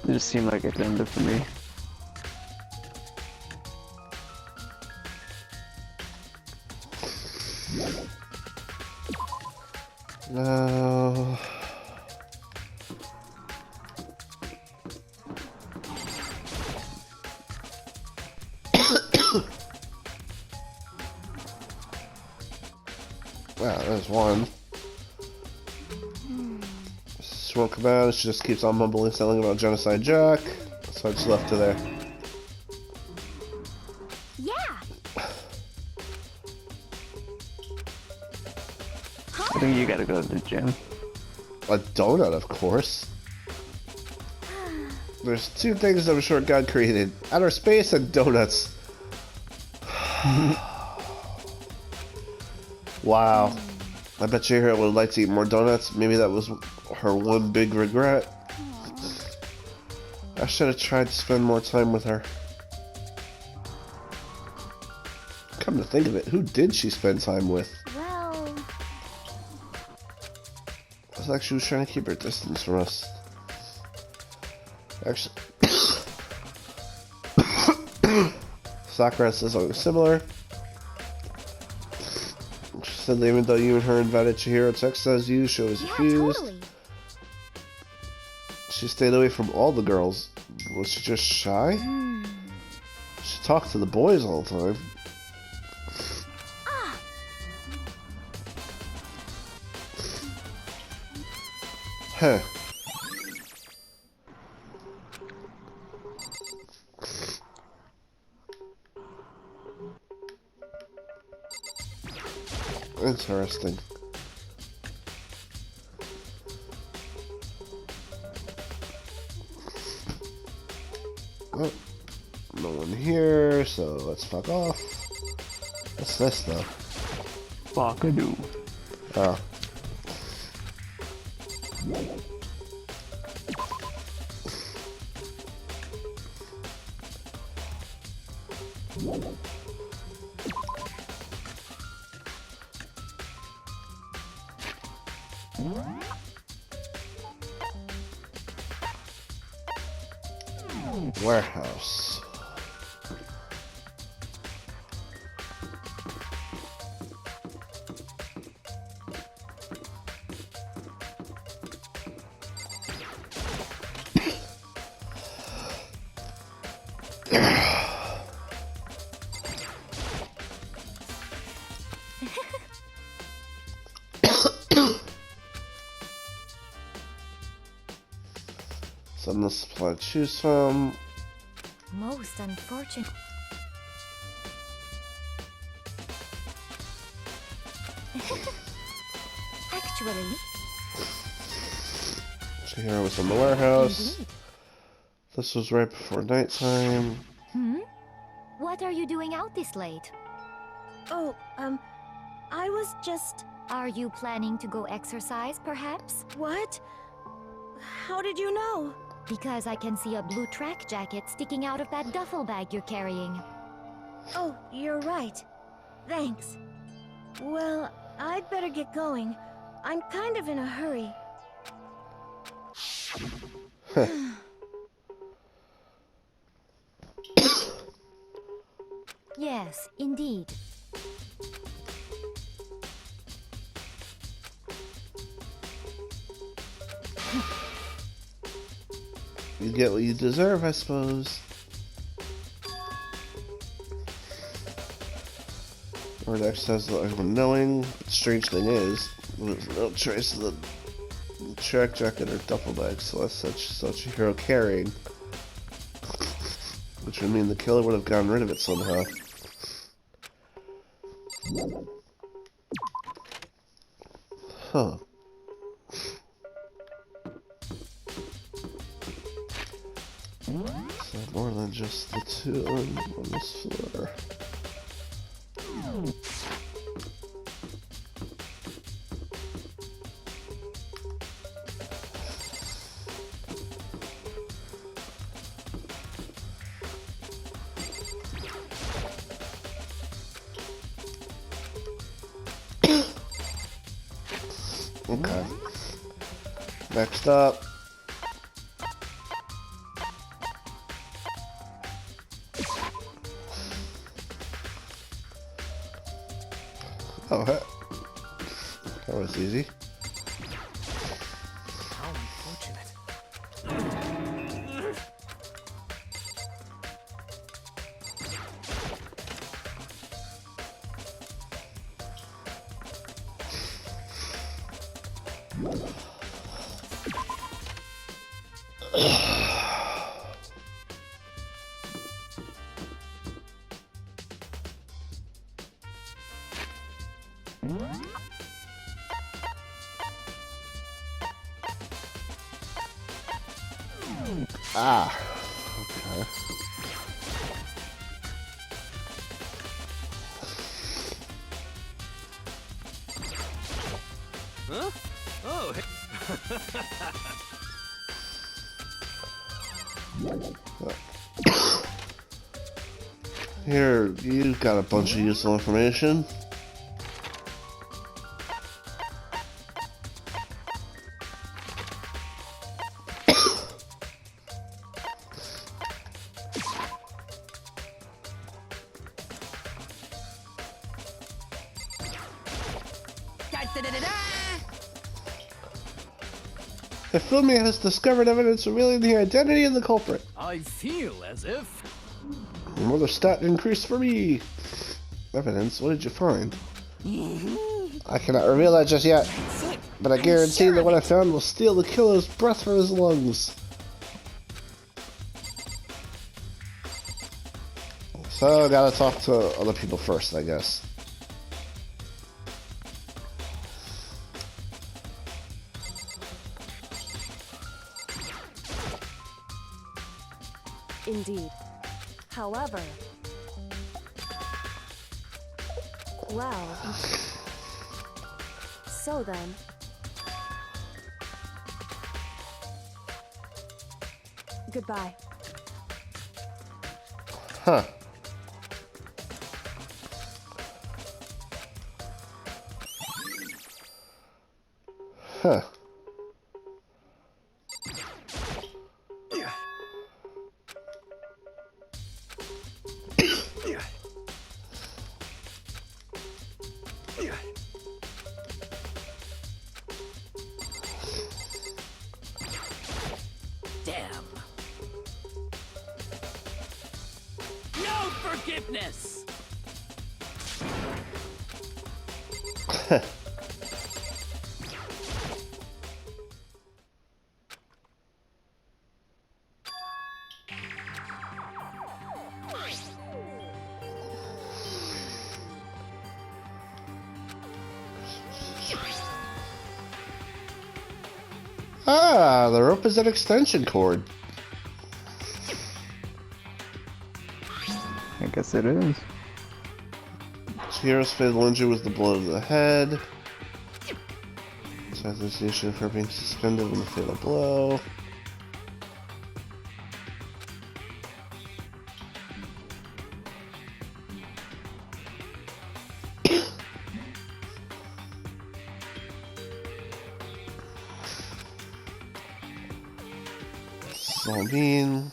It just seemed like it ended for me. No. Wow, there's one. She won't come out. She just keeps on mumbling something about Genocide Jack. So I just left her there. Yeah. I think you gotta go to the gym. A donut, of course. There's two things I'm sure God created. Outer space and donuts. Wow. I bet you Hero would like to eat more donuts. Maybe that was her one big regret. I should have tried to spend more time with her. Come to think of it, who did she spend time with? Well... It's like she was trying to keep her distance from us. Actually... Sakura says something similar. She said that even though you and her invited Chihiro to exercise you, she was refused. Totally. She stayed away from all the girls. Was she just shy? She talked to the boys all the time. Huh. Interesting. Oh, no one here, so let's fuck off. What's this though? Fuck-a-doo. Oh. Warehouse. Some of the supply to choose from. Most unfortunate. Actually... Chihiro was in the warehouse. Indeed. This was right before nighttime. What are you doing out this late? Oh, I was just... Are you planning to go exercise, perhaps? What? How did you know? Because I can see a blue track jacket sticking out of that duffel bag you're carrying. Oh, you're right. Thanks. Well, I'd better get going. I'm kind of in a hurry. Yes, indeed. You get what you deserve, I suppose. Or the exercise like knowing. The strange thing is, there's no trace of the track jacket or duffel bag, so that's such a hero carrying. Which would mean the killer would have gotten rid of it somehow. Huh. So more than just the two on this floor. Okay. Next up. Oh, that was easy. How unfortunate. Ah. Okay. Huh? Oh, hey. Here, you got a bunch of useful information. Ifumi has discovered evidence revealing the identity of the culprit. I feel as if... Another stat increase for me. Evidence? What did you find? I cannot reveal that just yet, but I guarantee that what I found will steal the killer's breath from his lungs. So I gotta talk to other people first, I guess. Indeed. However... Well... So then... Goodbye. Huh. Huh. Damn. No forgiveness! Ah, the rope is an extension cord. I guess it is. Hero's fatal injury was the blow to the head. Association for being suspended in the fatal blow. So mean.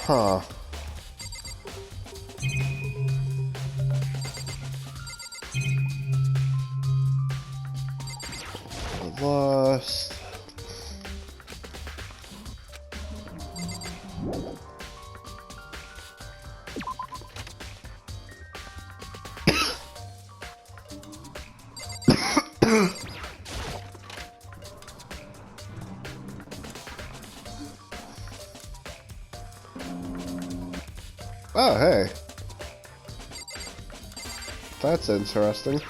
Huh. Lost. Oh, hey. That's interesting.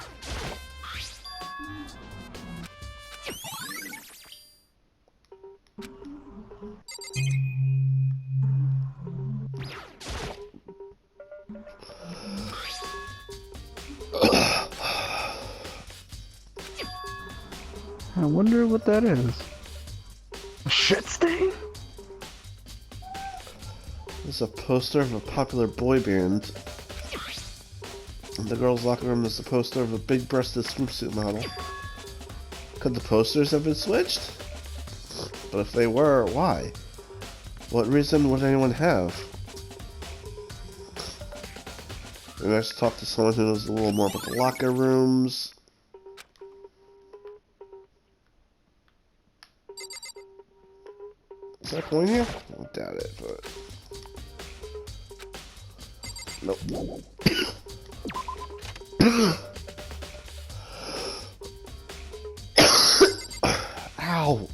wonder what that is. A shit stain? This is a poster of a popular boy band. In the girls' locker room is the poster of a big-breasted swimsuit model. Could the posters have been switched? But if they were, why? What reason would anyone have? Maybe I should talk to someone who knows a little more about the locker rooms. Is that going here? I doubt it, but... Nope. Ow!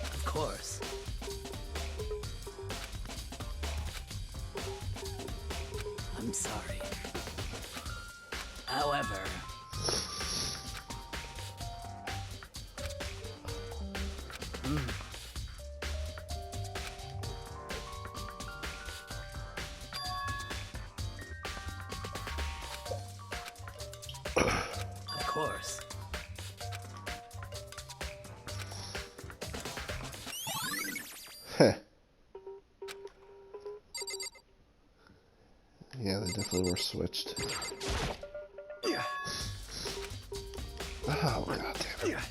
Of course. I'm sorry. However... Of course. Heh. Yeah, they definitely were switched. Oh, god damn it.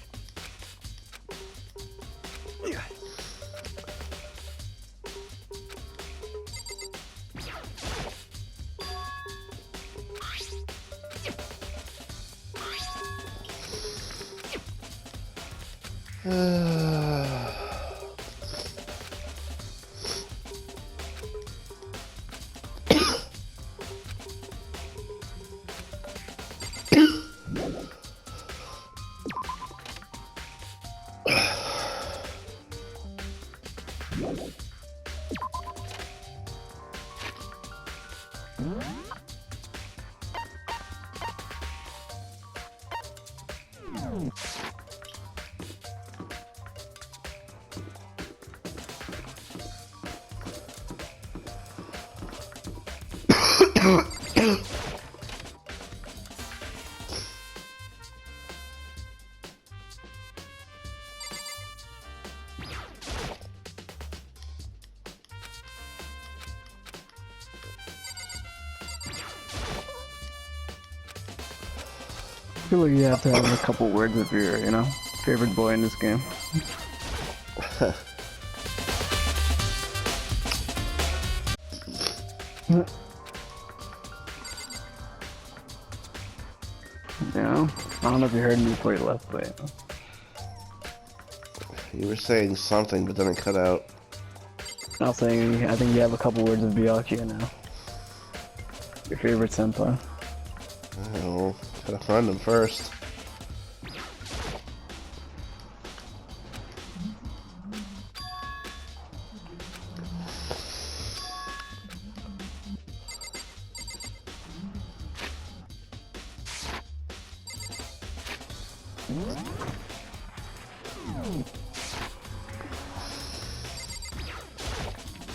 I feel like you have to have a couple words with your, favorite boy in this game. I don't know if you heard me play Let's Play. You were saying something, but then it cut out. I was saying, I think you have a couple words with Byakuya now. Your favorite senpai. I don't know. Gotta find him first.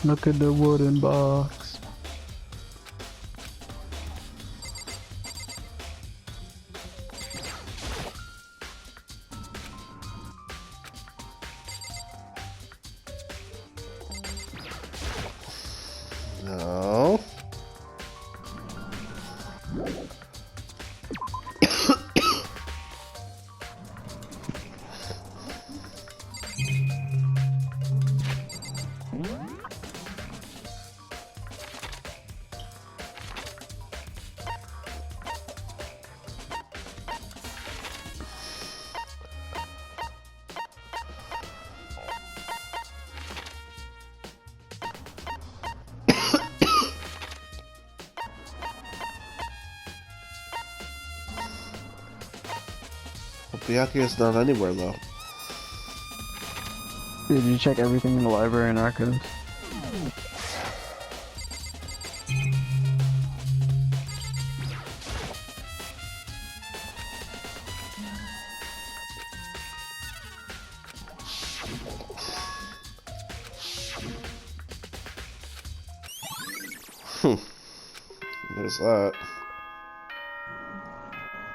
Look at the wooden box. No. Byakuya's not anywhere though. Did you check everything in the library and archives? There's that.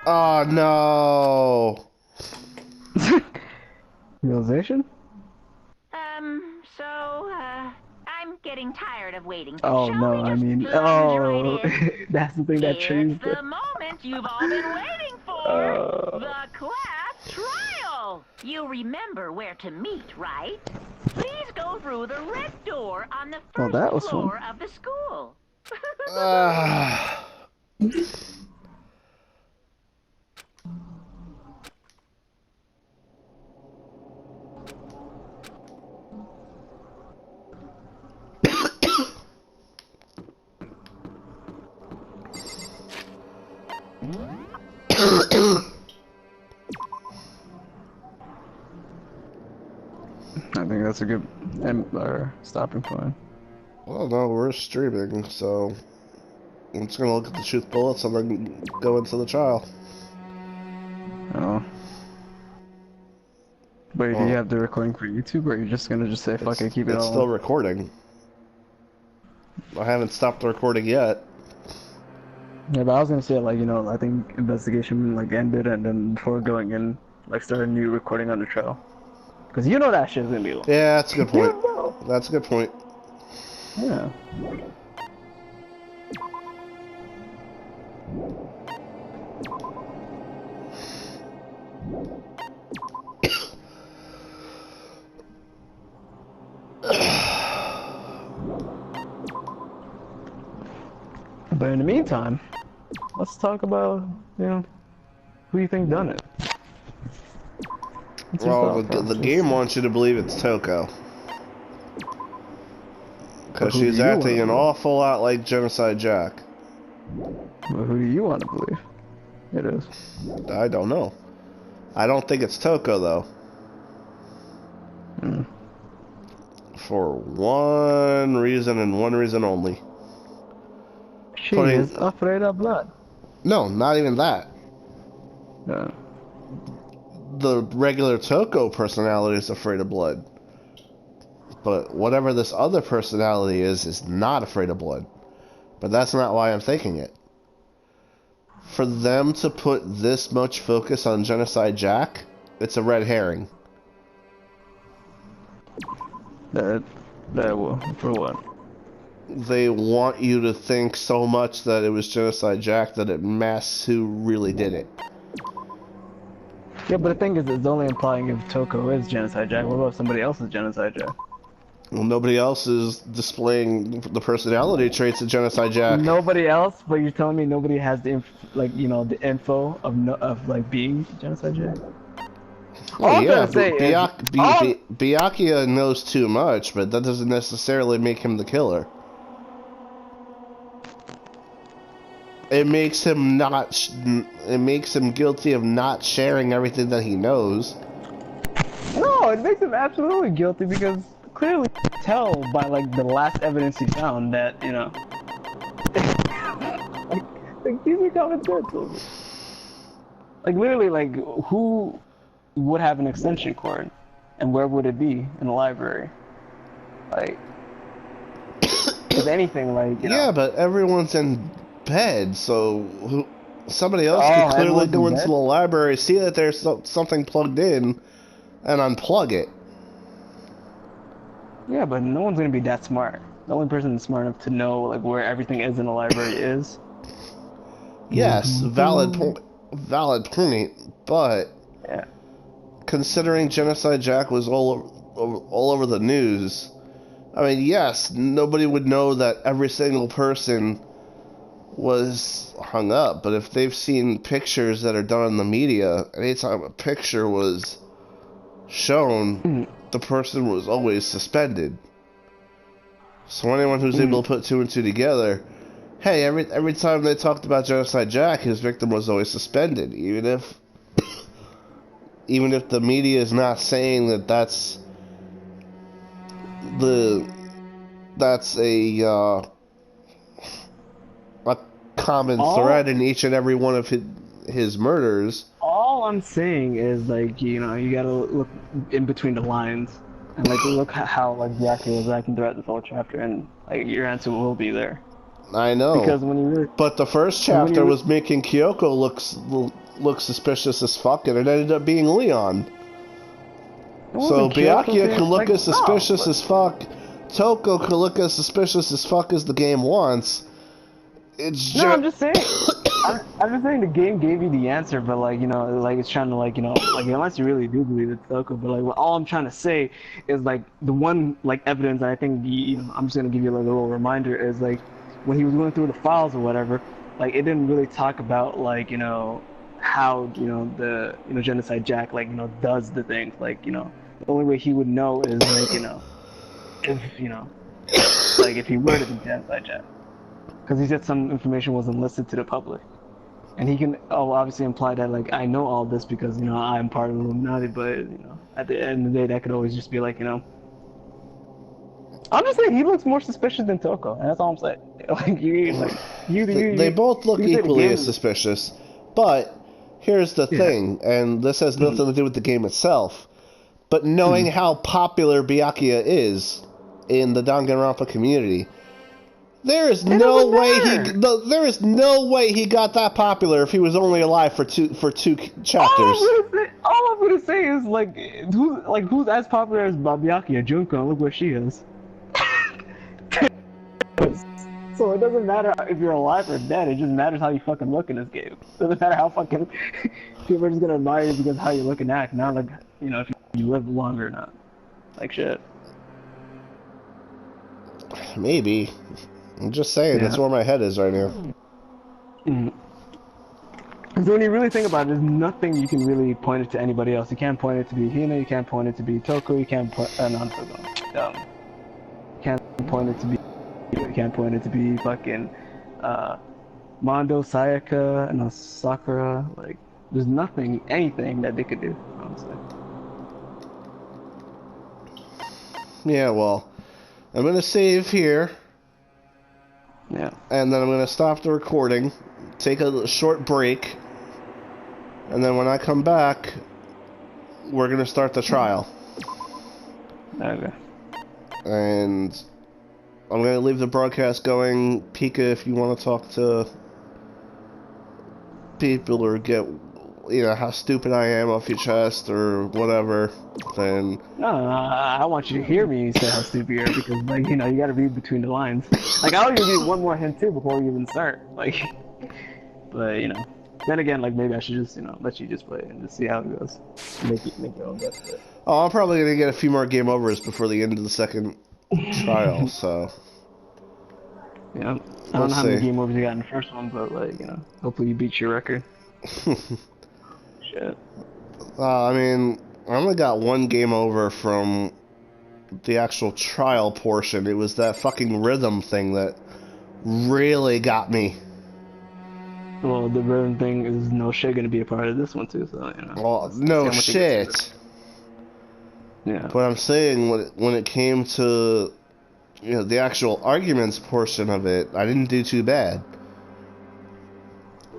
Oh no! Realization? I'm getting tired of waiting. Oh Shall no, we I just mean, plunge right in? that's the thing that triggers It's the moment you've all been waiting for. The class trial. You remember where to meet, right? Please go through the red door on the Well, first that was floor fun. of the school. I think that's a good stopping point. Well, no, we're streaming, so I'm just gonna look at the truth bullets and then go into the trial. Oh. But do Well, you have the recording for YouTube, or are you just gonna just say fuck it, keep it it's all? still recording. I haven't stopped the recording yet. Yeah, but I was gonna say, like, you know, I think investigation like ended, and then before going in, like, start a new recording on the trial. Cause you know that shit's gonna be long. Yeah, that's a good point. You know. That's a good point. Yeah. But in the meantime, let's talk about, you know, who you think done it. What's your Well, thought the process? game wants you to believe it's Toko. But Because who do she's you acting wanna an believe? awful lot like Genocide Jack. But who do you want to believe it is? I don't know. I don't think it's Toko, though. Hmm. For one reason and one reason only. She Putting- is afraid of blood. No, not even that. Yeah. The regular Toko personality is afraid of blood. But whatever this other personality is not afraid of blood. But that's not why I'm thinking it. For them to put this much focus on Genocide Jack, it's a red herring. That will, for what? They want you to think so much that it was Genocide Jack that it masks who really did it. Yeah, but the thing is, it's only implying if Toko is Genocide Jack. What about if somebody else is Genocide Jack? Well, nobody else is displaying the personality traits of Genocide Jack. Nobody else, but you're telling me nobody has the the info of like being Genocide Jack? Well, All I'm yeah, trying to say is, Byakuya knows too much, but that doesn't necessarily make him the killer. It makes him not. It makes him guilty of not sharing everything that he knows. no, it makes him absolutely guilty because clearly you can tell by like the last evidence he found that, you know, like these are common sense. Like literally, like who would have an extension cord, and where would it be in the library? Like, if anything, like, you know. Yeah, but everyone's in bed, so somebody else Oh, could clearly everyone's go in into bed? the library, see that there's something plugged in, and unplug it. Yeah, but no one's gonna be that smart. The only person that's smart enough to know like where everything is in the library is. Yes, valid point, but Yeah. considering Genocide Jack was all over the news, I mean, yes, nobody would know that every single person was hung up, but if they've seen pictures that are done in the media, anytime a picture was shown, the person was always suspended. So anyone who's able to put two and two together, hey, every time they talked about Genocide Jack, his victim was always suspended, even if the media is not saying that that's a common thread in each and every one of his murders. All I'm saying is like, you know, you gotta look in between the lines and like look at how like Byakuya was acting throughout this whole chapter, and like your answer will be there. I know. Because when you really, but the first chapter was making Kyoko look suspicious as fuck, and it ended up being Leon. So Byakuya can look as suspicious as fuck. Toko can look as suspicious as fuck as the game wants. It's just... No, I'm just saying. I'm just saying the game gave you the answer, but like, you know, like it's trying to like, you know, like unless you really do believe it's Toko, but like all I'm trying to say is like the one like evidence, and I think you know, I'm just gonna give you like a little reminder, is like when he was going through the files or whatever, like it didn't really talk about like, you know, how, you know, the, you know, Genocide Jack like, you know, does the things, like, you know, the only way he would know is like, you know, if, you know, like if he were to be Genocide Jack. Because he said some information wasn't listed to the public. And he can obviously imply that, like, I know all this because, you know, I'm part of the Illuminati, but, you know, at the end of the day, that could always just be like, you know... I'm just saying, he looks more suspicious than Toko, and that's all I'm saying. Like, they both look equally as suspicious, but here's the thing, and this has nothing to do with the game itself, but knowing how popular Byakuya is in the Danganronpa community... There is no way he got that popular if he was only alive for two chapters. All I'm gonna say is like who's as popular as Byakuya? Junko, look where she is. So it doesn't matter if you're alive or dead. It just matters how you fucking look in this game. It doesn't matter how fucking people are just gonna admire you because of how you look and act, not like, you know, if you live longer or not. Like shit. Maybe. I'm just saying, that's where my head is right now. Because when you really think about it, there's nothing you can really point it to anybody else. You can't point it to be Hina, you can't point it to be Toko, you can't point... not Toko. You can't point it to be... You can't point it to be fucking... Mondo, Sayaka, and Sakura. Like, there's nothing, anything that they could do, honestly. Yeah, well, I'm gonna save here. Yeah. And then I'm going to stop the recording, take a short break, and then when I come back, we're going to start the trial. Okay. And I'm going to leave the broadcast going. Pika, if you want to talk to people or get, you know, how stupid I am off your chest or whatever, then... No, I want you to hear me say how stupid you are, because, like, you know, you gotta read between the lines. Like, I'll give you one more hint, too, before we even start. Like, but, you know, then again, like, maybe I should just, you know, let you just play and just see how it goes. Make your own guess. But... Oh, I'm probably going to get a few more game overs before the end of the second trial, so... Yeah, I don't know how many game overs you got in the first one, but, like, you know, hopefully you beat your record. Shit. I mean, I only got one game over from the actual trial portion. It was that fucking rhythm thing that really got me. Well, the rhythm thing is no shit gonna be a part of this one too, so, you know. Well, no shit. Yeah. But I'm saying when it came to, you know, the actual arguments portion of it, I didn't do too bad.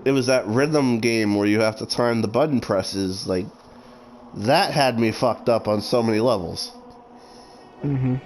It was that rhythm game where you have to time the button presses, like, that had me fucked up on so many levels. Mm-hmm.